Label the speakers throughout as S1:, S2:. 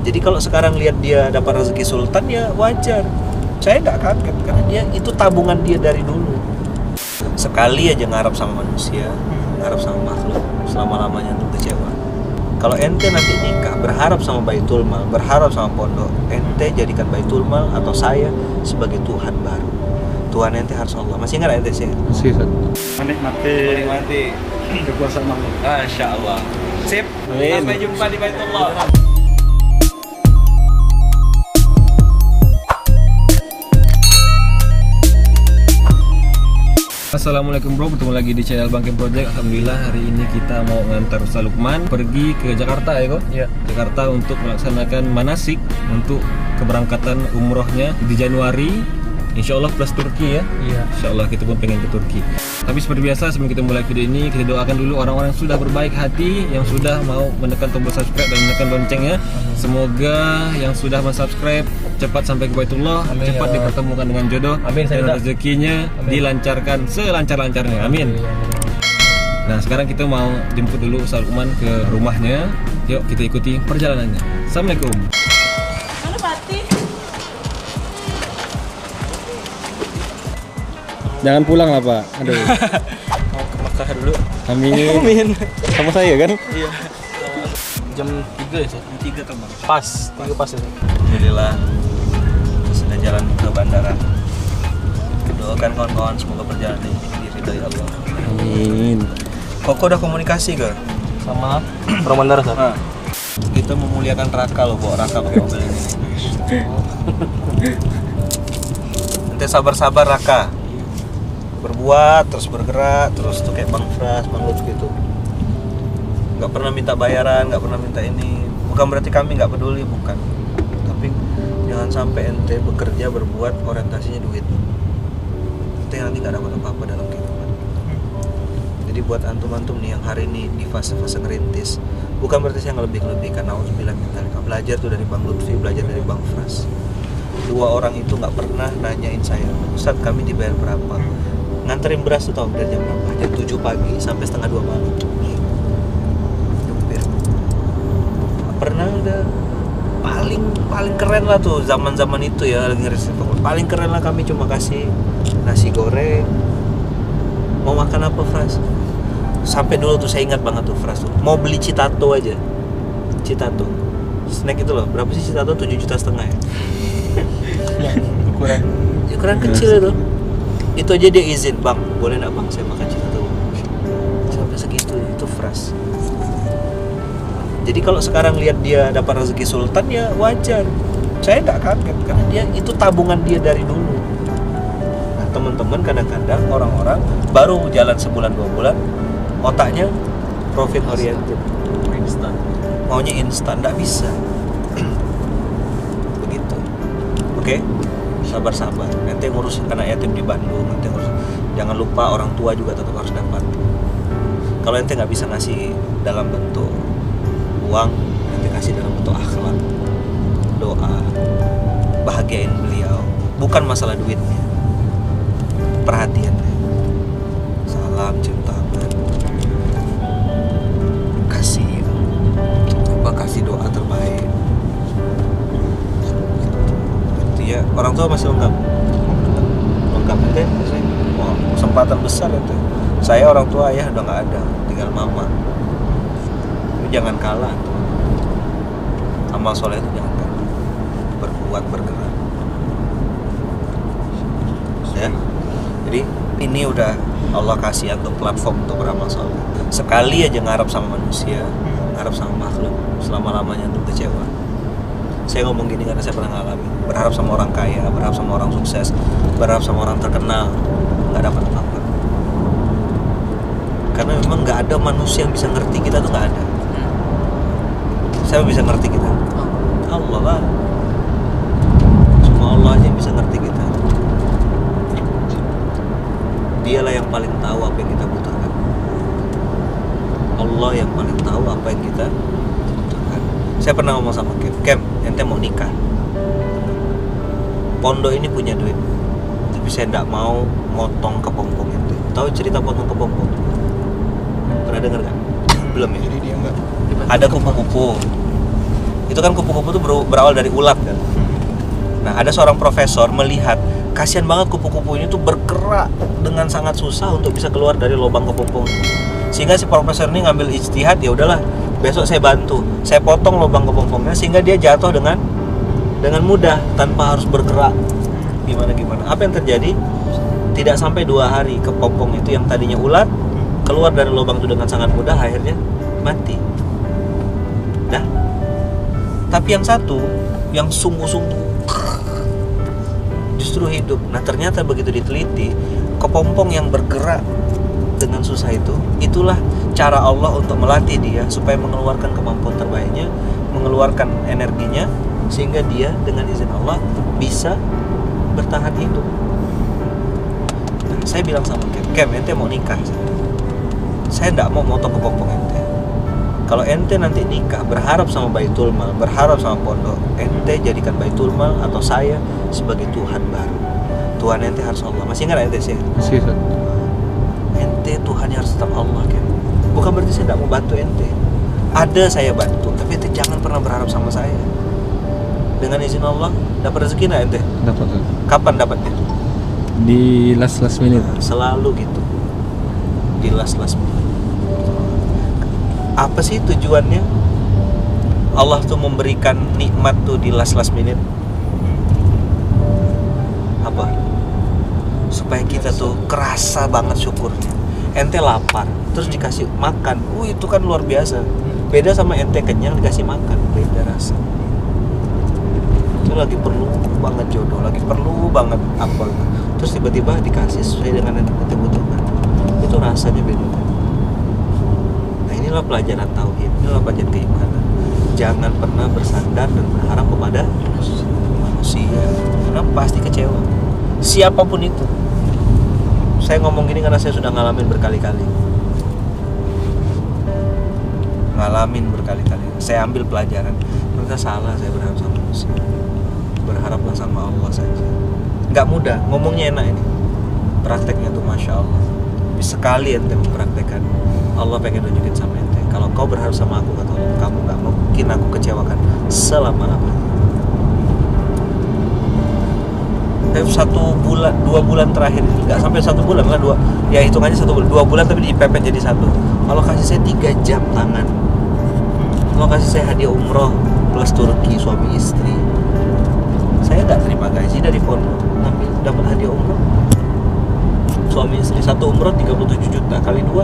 S1: Jadi kalau sekarang lihat dia dapat rezeki sultan ya wajar. Saya nggak kaget karena dia itu tabungan dia dari dulu. Sekali aja ngarap sama manusia, ngarap sama makhluk, selama-lamanya untuk kecewa. Kalau ente nanti nikah berharap sama Baitul Mal, berharap sama pondok, ente jadikan Baitul Mal atau saya sebagai Tuhan baru. Tuhan ente harus Allah. Masih ingat ente sih?
S2: Masih, Ustaz.
S1: Menikmati
S2: Kekuasaan Allah.
S1: Masya Allah. Sip.
S2: Amin.
S1: Sampai jumpa di Baitullah.
S2: Assalamualaikum bro, bertemu lagi di channel Bangkim Project. Alhamdulillah hari ini kita mau ngantar Ustaz Lukman pergi ke Jakarta ya kok? Iya. Jakarta untuk melaksanakan manasik untuk keberangkatan umrohnya di Januari. Insya Allah plus Turki ya. Iya. Insya Allah kita pun pengen ke Turki. Tapi seperti biasa sebelum kita mulai video ini, kita doakan dulu orang-orang yang sudah berbaik hati, yang sudah mau menekan tombol subscribe dan menekan loncengnya. Semoga yang sudah mensubscribe cepat sampai ke Baitullah, amin, cepat dipertemukan dengan jodoh, amin, dan rezekinya dilancarkan selancar-lancarnya, amin. Nah sekarang kita mau jemput dulu Ustaz Lukman ke rumahnya. Yuk kita ikuti perjalanannya. Assalamualaikum.
S3: Mana Pati?
S2: Jangan pulang lah Pak. Aduh.
S1: Mau ke Mekah dulu.
S2: Amin.
S1: Amin.
S2: Sama saya kan?
S1: Iya.
S3: Jam 3 ya?
S1: Jam 3 terbang.
S3: Pas, 3 pas ya.
S1: Alhamdulillah sudah jalan ke bandara. Doakan kawan-kawan semoga perjalanan ini diridhai Allah.
S2: Amin.
S1: Koko udah komunikasi gak?
S3: Sama orang bandara Sar.
S1: Nah, kita memuliakan Raka loh, bawa Raka pakai mobil ini. Nanti sabar-sabar Raka. Berbuat, terus bergerak, terus tuh kayak Bang Fras, Bang Lutfi gitu. Nggak pernah minta bayaran, nggak pernah minta ini. Bukan berarti kami nggak peduli, bukan. Tapi jangan sampai ente bekerja, berbuat, orientasinya duit. Ente nanti nggak dapat apa-apa dalam kehidupan. Jadi buat antum-antum nih yang hari ini di fase-fase ngerintis, bukan berarti saya ngelebih-lebihkan. Nauzubillah min dzalik. Belajar tuh dari Bang Lutfi, belajar dari Bang Fras. Dua orang itu nggak pernah nanyain saya, Ustadz kami dibayar berapa? Nganterin beras tuh tau dari jam berapa? Jam 7 pagi sampai setengah 2 malam. Pernah udah paling keren lah tuh zaman itu ya, lagi paling keren lah kami cuma kasih nasi goreng. Mau makan apa Fras? Sampai dulu tuh saya ingat banget tuh Fras tuh mau beli Citato aja. Citato snack itu loh, berapa sih Citato? 7,5 juta ya? Ukuran kecil itu aja dia izin, bang boleh nggak bang saya makan Citato? Sampai segitu itu Fras. Jadi kalau sekarang lihat dia dapat rezeki sultan ya wajar. Saya nggak kaget karena dia itu tabungan dia dari dulu. Nah teman-teman kadang-kadang orang-orang baru jalan sebulan 2 bulan otaknya profit oriented, instan, maunya instan, nggak bisa. Begitu. Oke, sabar-sabar. Nanti ngurus anak yatim di Bandung, nanti ngurus. Jangan lupa orang tua juga tetap harus dapat. Kalau ente nggak bisa ngasih dalam bentuk uang, nanti kasih dalam bentuk akhlak, doa, bahagiain beliau. Bukan masalah duitnya, perhatiannya. Salam, cium tangan, kasih doa terbaik. Itu ya, orang tua masih lengkap ente. Wah, kesempatan besar itu. Saya orang tua ayah udah nggak ada, tinggal mama. Jangan kalah, amal soleh itu jangan kalah, berbuat, bergerak ya. Jadi ini udah Allah kasih untuk platform untuk beramal soleh. Sekali aja ngarap sama manusia, ngarap sama makhluk, selama-lamanya untuk kecewa. Saya ngomong gini karena saya pernah ngalamin. Berharap sama orang kaya, berharap sama orang sukses, berharap sama orang terkenal, nggak dapat apa-apa. Karena memang nggak ada manusia yang bisa ngerti kita tuh, nggak ada. Siapa bisa ngerti kita? Allah lah. Cuma Allah aja yang bisa ngerti kita. Dialah yang paling tahu apa yang kita butuhkan. Allah yang paling tahu apa yang kita butuhkan. Saya pernah ngomong sama Kem, ente mau nikah. Pondok ini punya duit, tapi saya tidak mau motong kepompong ente. Tahu cerita potong kepompong? Pernah dengar kan? Belum ya? Jadi dia enggak. Ada kupu-kupu. Itu Itu kan kupu-kupu itu berawal dari ulat kan. Nah, ada seorang profesor melihat kasihan banget kupu-kupu ini tuh bergerak dengan sangat susah untuk bisa keluar dari lubang kepompong. Sehingga si profesor ini ngambil ijtihad, ya udahlah, besok saya bantu. Saya potong lubang kepompongnya sehingga dia jatuh dengan mudah tanpa harus bergerak gimana. Apa yang terjadi? Tidak sampai 2 hari kepompong itu yang tadinya ulat keluar dari lubang itu dengan sangat mudah, akhirnya mati. Dah. Tapi yang satu, yang sungguh-sungguh justru hidup. Nah, ternyata begitu diteliti, kepompong yang bergerak dengan susah itu, itulah cara Allah untuk melatih dia supaya mengeluarkan kemampuan terbaiknya, mengeluarkan energinya, sehingga dia dengan izin Allah bisa bertahan hidup. Nah, saya bilang sama Kem, ente mau nikah? Saya enggak mau motong kepompong ente. Kalau ente nanti nikah berharap sama Baitul Mal, berharap sama pondok, ente jadikan Baitul Mal atau saya sebagai Tuhan baru. Tuhan ente harus Allah. Masih ingat ente sih?
S2: Masih.
S1: Ente Tuhan harus tetap Allah kan. Bukan berarti saya tidak mau bantu ente. Ada saya bantu, tapi ente jangan pernah berharap sama saya. Dengan izin Allah dapat rezeki nggak ente?
S2: Dapat.
S1: Kapan dapatnya?
S2: Di last minute.
S1: Selalu gitu. Di last minute. Apa sih tujuannya? Allah tuh memberikan nikmat tuh di last minute. Apa? Supaya kita tuh kerasa banget syukurnya. Ente lapar, terus dikasih makan. Itu kan luar biasa. Beda sama ente kenyang dikasih makan, beda rasa. Itu lagi perlu banget jodoh, lagi perlu banget apa. Terus tiba-tiba dikasih sesuai dengan yang kita butuhkan. Itu rasanya beda. Inilah pelajaran tauhid, inilah pelajaran keimanan. Jangan pernah bersandar dan berharap kepada manusia, karena pasti kecewa. Siapapun itu. Saya ngomong gini karena saya sudah ngalamin berkali-kali. Saya ambil pelajaran. Ternyata salah saya berharap sama manusia. Berharaplah sama Allah saja. Nggak mudah, ngomongnya enak ini. Prakteknya tuh Masya Allah. Sekali ente mempraktekkan, Allah pengen tunjukin sama ente, kalau kau berharap sama aku, kata Allah, kamu gak mungkin aku kecewakan selama-lamanya. 1 bulan, 2 bulan terakhir, gak sampai 1 bulan lah, ya hitungannya 1 bulan, 2 bulan tapi dipepet jadi 1. Allah kasih saya 3 jam tangan. Allah kasih saya hadiah umroh plus Turki, suami istri. Saya gak terima gaji dari pondok, tapi dapat hadiah umroh. Suami istri 1 umroh 37 juta kali 2.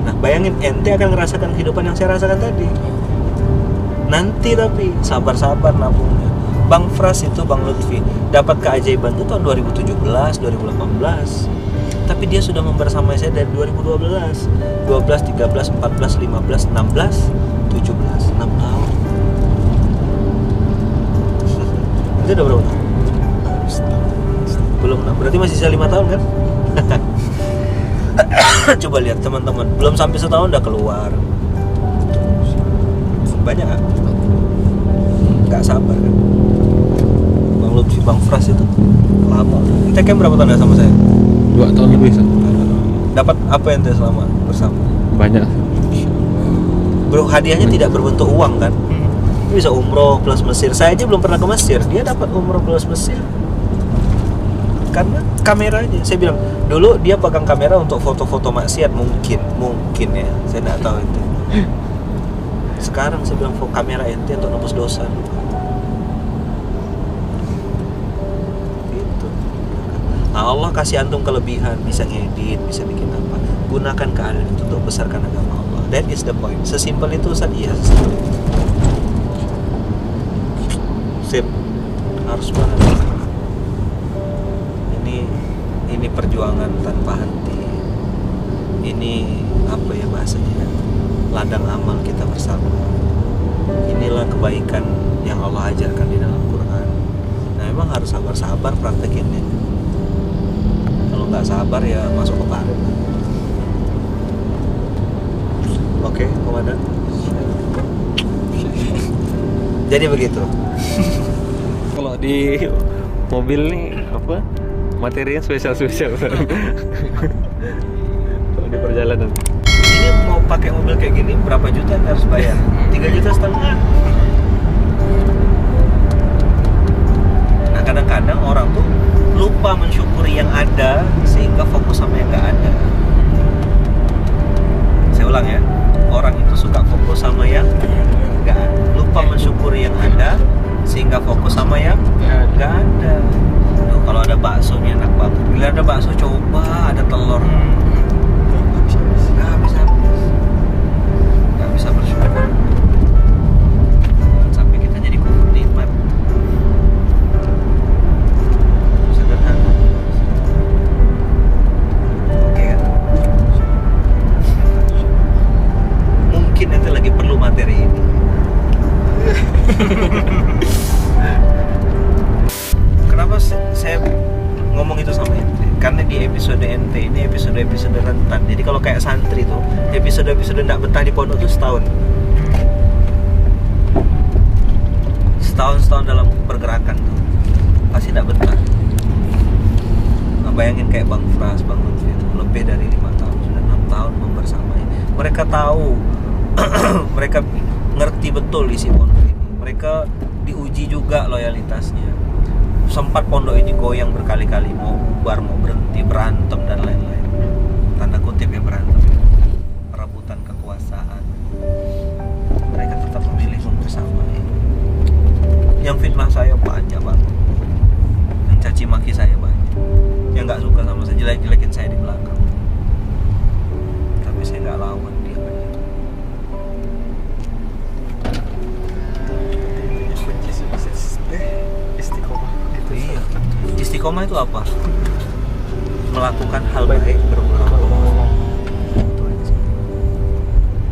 S1: Nah, bayangin ente akan ngerasakan kehidupan yang saya rasakan tadi. Nanti tapi sabar-sabar nabungnya. Bang Fras itu, Bang Lutfi dapat keajaiban itu tahun 2017, 2018. Tapi dia sudah membersamai saya dari 2012, 12, 13, 14, 15, 16, 17, 6 tahun. Itu udah berapa tahun? Belum, berarti masih sisa 5 tahun kan? Coba lihat teman-teman, belum sampai setahun udah keluar. Banyak kan? Gak sabar kan? Bang Lutfi, Bang Fras itu lama. Ente kan berapa tahun sama saya?
S2: 2 tahun lebih.
S1: Dapat apa ente selama bersama?
S2: Banyak.
S1: Bro, hadiahnya tidak berbentuk uang kan? Bisa umroh plus Mesir. Saya aja belum pernah ke Mesir, dia dapat umroh plus Mesir. Karena kameranya, saya bilang dulu dia pegang kamera untuk foto-foto maksiat, mungkin ya, saya nggak tahu itu. Sekarang saya bilang kamera ente untuk nembus dosa. Gitu. Nah, Allah kasih antum kelebihan, bisa ngedit, bisa bikin apa. Gunakan keadaan itu untuk besarkan agama Allah. That is the point. Sesimpel itu Ustaz, iya sesimpel itu. Sip, harus banget. Ini perjuangan tanpa henti. Ini apa ya bahasanya? Ladang amal kita bersama. Inilah kebaikan yang Allah ajarkan di dalam Quran. Nah, memang harus sabar-sabar praktekinnya. Kalau nggak sabar ya masuk ke parit. Oke, komandan. Jadi begitu.
S2: Kalau di mobil nih apa? Materinya spesial. Kalau di perjalanan.
S1: Ini mau pakai mobil kayak gini berapa juta yang harus bayar? 3,5 juta. Nah kadang-kadang orang tuh lupa mensyukuri yang ada sehingga fokus sama yang nggak ada. Saya ulang ya, orang itu suka fokus sama yang nggak ada, lupa mensyukuri yang ada sehingga fokus sama yang nggak ada. Duh, kalau ada bakso nih enak banget. Bila ada bakso coba ada telur, nggak bisa bersyukur. Sampai kita jadi kufur nikmat. Sederhana. Oke kan? Mungkin itu lagi perlu materi ini. Kenapa saya ngomong itu sama ente? Karena di episode ente ini episode rentan. Jadi kalau kayak santri tuh, episode nggak betah di pondok tuh setahun dalam pergerakan tuh pasti nggak betah. Nah, bayangin kayak Bang Fras, Bang Lutfi itu lebih dari 5 tahun, sudah 6 tahun membersamai. Mereka tahu, mereka ngerti betul isi pondok ini. Mereka diuji juga loyalitasnya. Sempat pondok ini goyang berkali-kali, mau bubar, mau berhenti, berantem dan lain-lain. Tanda kutip ya berantem, perebutan kekuasaan. Mereka tetap memilih membersamai. Yang fitnah saya banyak banget, yang caci maki saya banyak, yang nggak suka sama saya, jelek-jelekin saya di belakang. Tapi saya nggak lawan dia aja.
S3: Istiqomah.
S1: Iya. Istiqomah itu apa? Melakukan hal baik berulang-ulang.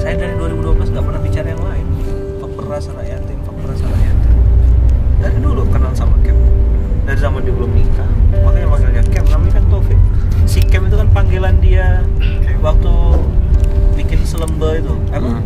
S1: Saya dari 2012 nggak pernah bicara yang lain. Fakperas anak yatim. Dari dulu kenal sama Kem. Dari zaman dia belum nikah. Makanya manggilnya Kem. Namanya kan Taufik. Si Kem itu kan panggilan dia waktu bikin selemba itu. Apa?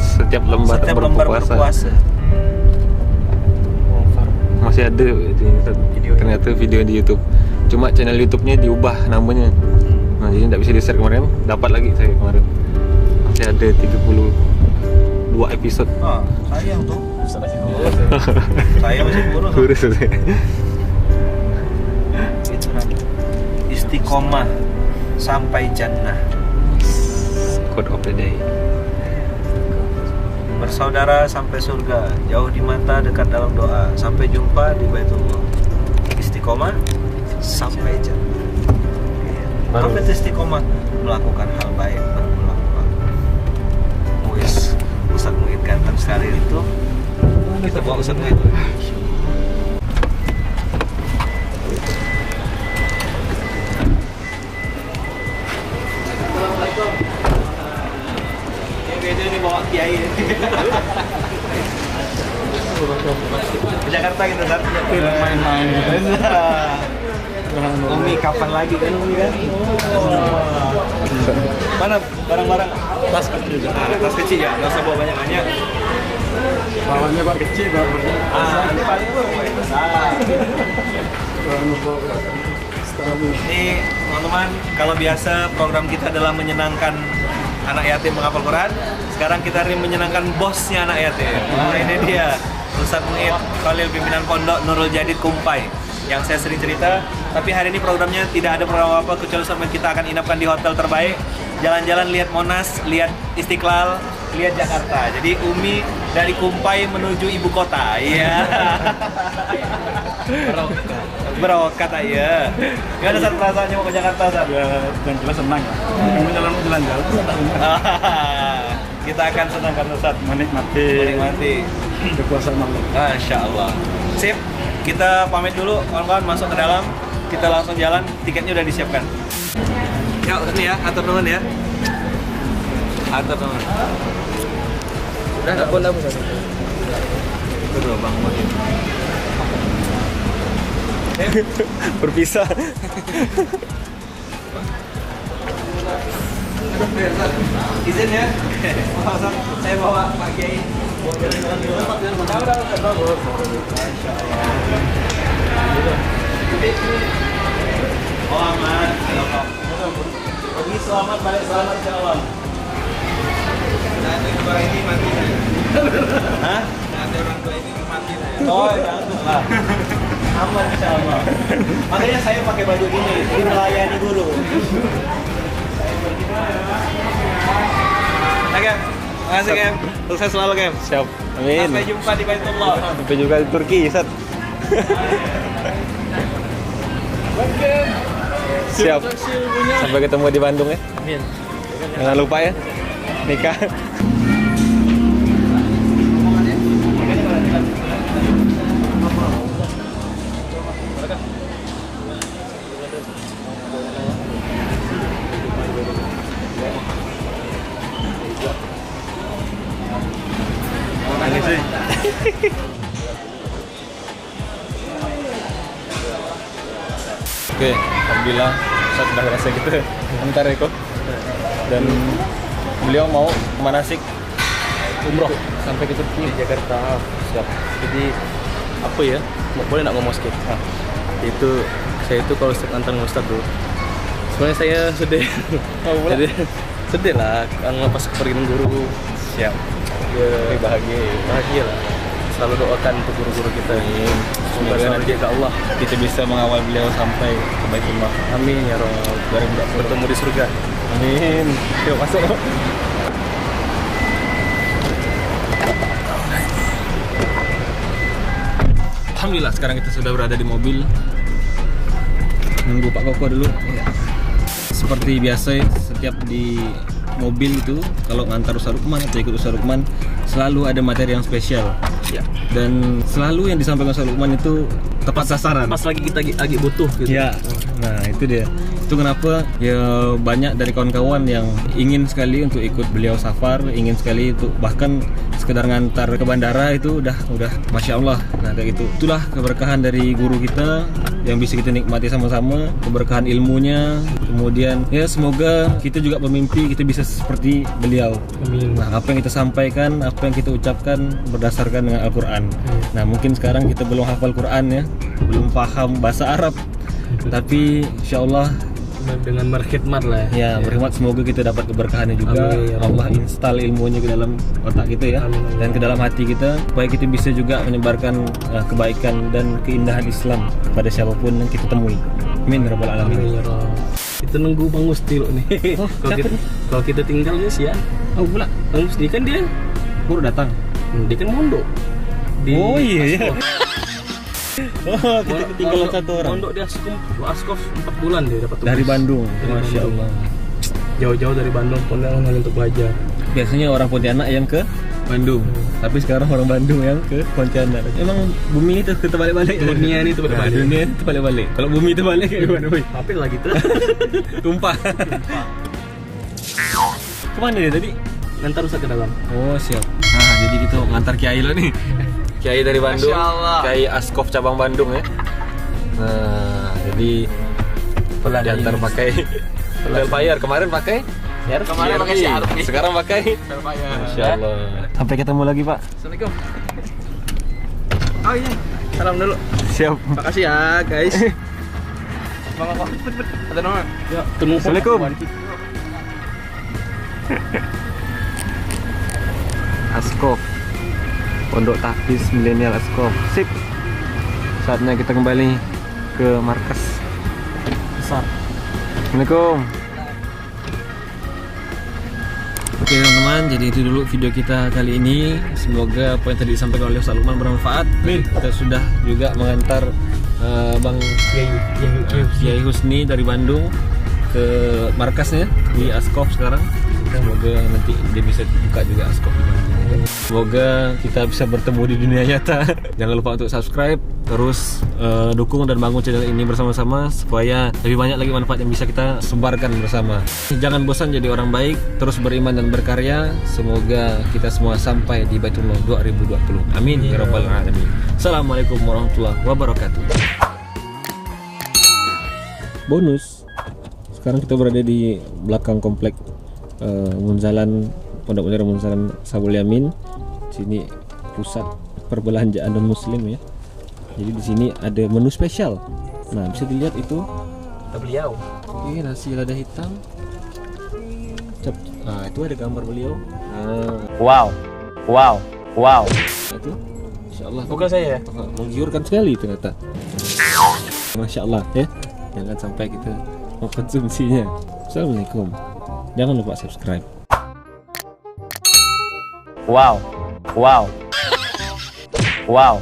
S2: Setiap lembar berpuasa. Masih ada itu ternyata video di YouTube. Cuma channel YouTube-nya diubah namanya. Nah, jadi tidak bisa di-share kemarin. Dapat lagi saya kemarin. Masih ada 32 episode.
S1: Sayang tuh. Saya masih kurus. Itu kan. Istiqomah sampai jannah.
S2: Quote of the day.
S1: Bersaudara sampai surga, jauh di mata, dekat dalam doa, sampai jumpa di Baitullah. Istiqomah sampai jannah. Apa itu istiqomah? Melakukan hal baik berulang-ulang. Ustaz Muhid ganteng sekali itu. Kita bawa Ustaz Muhid. Beda nih bawa kiai. Ke Jakarta gitu kan?
S3: Main-main.
S1: Umi kapan lagi kan Umi kan? Mana barang-barang?
S3: Tas kecil juga.
S1: Tas kecil ya, nggak usah bawa banyak-banyak.
S3: Bawahnya Pak kecil, Pak.
S1: Ini paling besar. Ini teman-teman, kalau biasa program kita adalah menyenangkan anak yatim menghafal Quran. Sekarang kita ingin menyenangkan bosnya anak yatim. Nah, ini dia Ustaz Muhid Khalil, pimpinan pondok Nurul Jadid Kumpai, yang saya sering cerita. Tapi hari ini programnya tidak ada program apa kecuali sampai kita akan inapkan di hotel terbaik, jalan-jalan lihat Monas, lihat Istiqlal, lihat Jakarta. Jadi Umi dari Kumpai menuju ibu kota. Iya. Berokat aja. Gimana saat perasaannya mau ke Jakarta, Sat?
S3: Ya, yang jelas senang ya. Kami jalan-jalan.
S1: Kita akan senang kan, Ustaz?
S3: Menikmati kekuasaan Allah.
S1: Masya Allah. Sip, kita pamit dulu, kawan-kawan, masuk ke dalam. Kita langsung jalan, tiketnya udah disiapkan. Yuk, ini ya, atur nuhun ya. Atur nuhun. Udah, nggak boleh, Ustaz. Itu dulu, Bang Muhid.
S2: Berpisah.
S1: Izin ya. Saya bawa Pak Kiai. Oh aman. Pergi selamat, balik selamat, insya Allah. Hah? Oh, jangan lah. Aman insyaallah. Makanya saya pakai baju ini, jadi melayani dulu. Oke, makasih Kem. Sukses selalu Kem.
S2: Siap. Amin.
S1: Sampai jumpa di Baitullah.
S2: Sampai juga di Turki, Sat. Siap. Sampai ketemu di Bandung ya.
S1: Amin.
S2: Jangan lupa ya. Nikah. Oke, alhamdulillah Ustaz sudah berhasil gitu antar Eko. Dan beliau mau manasik umroh sampai ke Turki di Jakarta. Siap.
S4: Jadi apa ya? Boleh nak ngomong sedikit? Itu saya itu kalau antar Ustaz tuh sebenarnya saya sedih. Jadi sedih lah karena pas kepergian guru.
S2: Siap.
S4: Ya,
S2: Bahagia
S4: lah. Selalu doakan untuk guru-guru kita.
S2: Semoga nanti
S4: ke Allah
S2: kita bisa mengawal beliau sampai ke Baitullah.
S4: amin ya Rabb.
S2: 2020.
S4: Bertemu di surga.
S2: Amin. Yuk masuk. Alhamdulillah sekarang kita sudah berada di mobil. Nunggu Pak Koko dulu. Ya. Seperti biasa setiap di mobil itu kalau ngantar Ustaz Lukman atau ikut Ustaz Lukman selalu ada materi yang spesial.
S4: Ya.
S2: Dan selalu yang disampaikan Ustaz Lukman itu tepat sasaran.
S4: Pas lagi kita lagi butuh gitu.
S2: Ya, nah itu dia. Itu kenapa ya banyak dari kawan-kawan yang ingin sekali untuk ikut beliau safar, ingin sekali untuk bahkan sekedar ngantar ke bandara itu udah Masya Allah. Nah kayak gitu. Itulah keberkahan dari guru kita yang bisa kita nikmati sama-sama, keberkahan ilmunya. Kemudian ya semoga kita juga bermimpi kita bisa seperti beliau.
S4: Amin.
S2: Nah apa yang kita sampaikan, apa yang kita ucapkan berdasarkan dengan Al-Quran. Nah mungkin sekarang kita belum hafal Quran ya, belum paham bahasa Arab, tapi insya Allah
S4: Dengan berkhidmat lah ya.
S2: ya berkhidmat semoga kita dapat keberkahannya juga.
S4: Amin, ya
S2: Allah install ilmunya ke dalam otak kita ya.
S4: Amin, amin.
S2: Dan ke dalam hati kita supaya kita bisa juga menyebarkan kebaikan dan keindahan Islam pada siapapun yang kita temui. Amin ya rabbal alamin.
S4: Amin ya Rabb. Kita nunggu Bang Musti loh nih.
S2: Oh,
S4: Kalau kita tinggal ya sih ya.
S2: Oh pula
S4: Bang Musti kan dia
S2: baru datang.
S4: dia kan mondok.
S2: Oh iya ya.
S4: Askof.
S2: Oh kita ketinggalan satu orang
S4: Mondok di Askof 4 bulan dia dapat tugas.
S2: dari Bandung.
S4: Dari
S2: Masya
S4: Bandung.
S2: Allah.
S4: Jauh-jauh dari Bandung Pontianak hanya untuk belajar.
S2: Biasanya orang Pontianak yang ke Bandung, tapi sekarang orang Bandung yang ke Pontianak. Emang bumi itu terbalik-balik.
S4: Dunia ini terbalik-balik.
S2: Nah, dunia ini terbalik-balik. Kalau bumi terbalik kayak gimana, boy?
S4: Tapi lah gitu.
S2: Tumpah. Kemana dia tadi?
S4: Nanti rusak ke dalam.
S2: Oh siap. Nah jadi kita ngantar Kiai lo nih. Kiai dari Bandung.
S1: Masya Allah.
S2: Kiai Askof cabang Bandung ya. Nah jadi diantar pakai Velfire. Kemarin pakai
S1: Kemarin pakai Syahrul nih.
S2: sekarang pakai Masya Allah. Sampai ketemu lagi Pak.
S4: Assalamualaikum. Oh iya. Salam dulu.
S2: Siap.
S4: Makasih ya guys. Bang apa? Ada nama? Ya, tunggu.
S2: Assalamualaikum. Askof, Pondok Tahfiz Milenial Askof. Sip. Saatnya kita kembali ke markas besar. Assalamualaikum. Oke teman-teman, jadi itu dulu video kita kali ini. Semoga apa yang tadi disampaikan oleh Ustaz Lukman bermanfaat. Kita sudah juga mengantar Bang Kiai Husni dari Bandung ke markasnya di Askof sekarang. Semoga nanti dia bisa buka juga Askof di Bandung. Semoga kita bisa bertemu di dunia nyata. Jangan lupa untuk subscribe, terus dukung dan bangun channel ini bersama-sama supaya lebih banyak lagi manfaat yang bisa kita sebarkan bersama. Jangan bosan jadi orang baik, terus beriman dan berkarya. Semoga kita semua sampai di Baitullah 2020. Amin ya rabbal alamin. Assalamualaikum warahmatullahi wabarakatuh. Bonus. Sekarang kita berada di belakang komplek Munzalan Pondok Pesantren Munzalan Sabul Yamin. Sini pusat perbelanjaan non muslim ya. Jadi di sini ada menu spesial. Nah, bisa dilihat itu
S4: Beliau.
S2: ini nasi lada hitam, Nah, itu ada gambar beliau. Nah,
S4: Wow.
S2: itu Masya Allah.
S4: Bukan saya.
S2: Menggiurkan sekali ternyata. Masya Allah ya. Jangan sampai kita mengkonsumsinya. Assalamualaikum. Jangan lupa subscribe.
S4: Wow.